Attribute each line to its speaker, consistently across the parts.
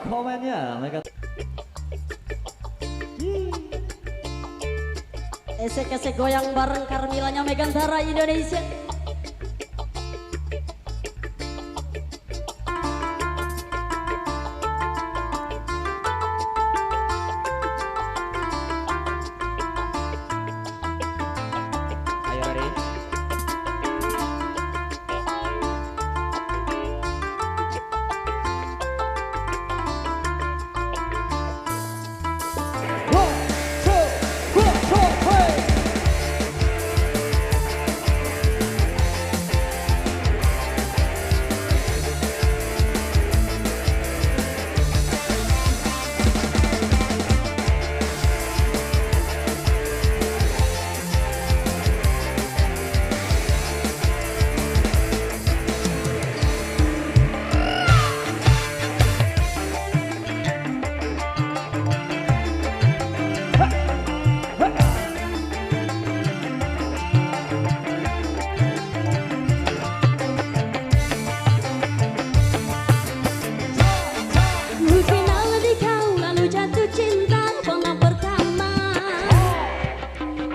Speaker 1: komennya mereka.
Speaker 2: Esek-esek goyang bareng Carmilanya Megantara Indonesia.
Speaker 1: Ayo ready.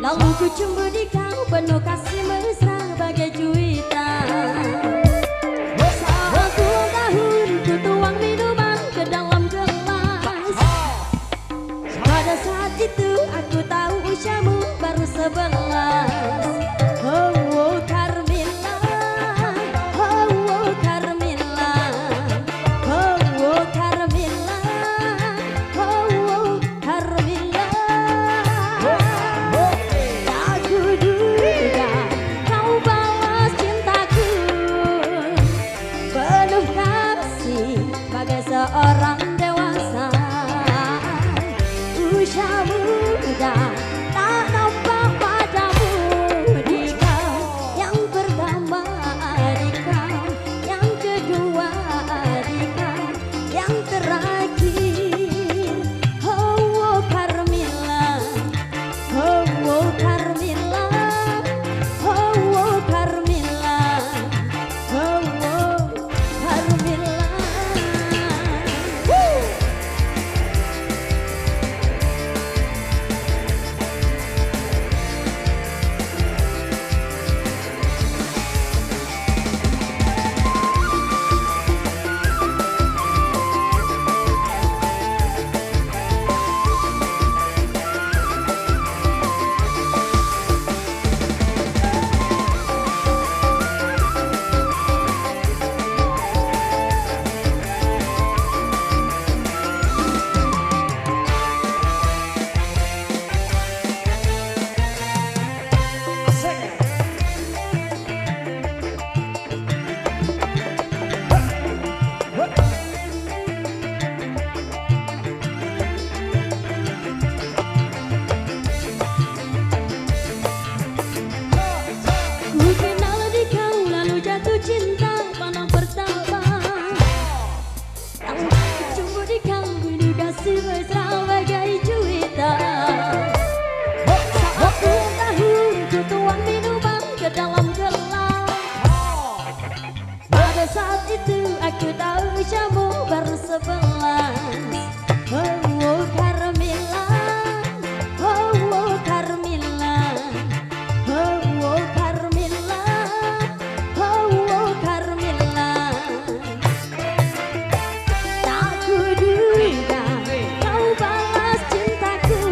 Speaker 2: Lalu ku cumbu di kau penuh kasih mesra bagai cuitan. Satu tahun ku tuang minuman ke dalam gelas. Pada saat itu aku tahu usiamu baru 11. Oh, oh Carmila, oh, oh Carmila, oh, oh Carmila, oh, oh Carmila. Seorang dewasa, usia muda, tak nampak padamu di kau yang pertama, di kau yang kedua, di kau yang terakhir. Oh, oh Carmila, oh, oh Carmila, oh, oh Carmila, oh, oh Carmila. Saat itu aku tahu usiamu baru 11. Oh, oh Carmila, oh, oh Carmila, oh, oh Carmila, oh, oh Carmila. Tak kuduga kau balas cintaku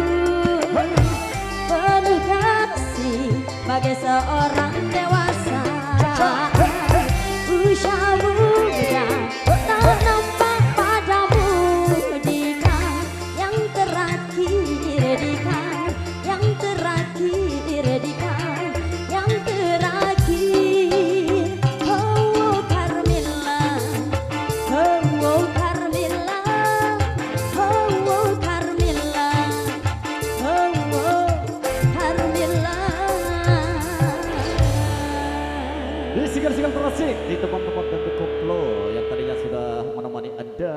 Speaker 2: penuh kasih bagai seorang dewasa. Usia muda tak nampak padamu di kau yang terakhir, di kau yang terakhir, di kau yang terakhir. Oh, oh Carmila, oh, oh Carmila, oh, oh Carmila, oh, oh Carmila.
Speaker 1: Di single-single terasik di tempat-tempat dan koplo yang tadinya sudah menemani Anda.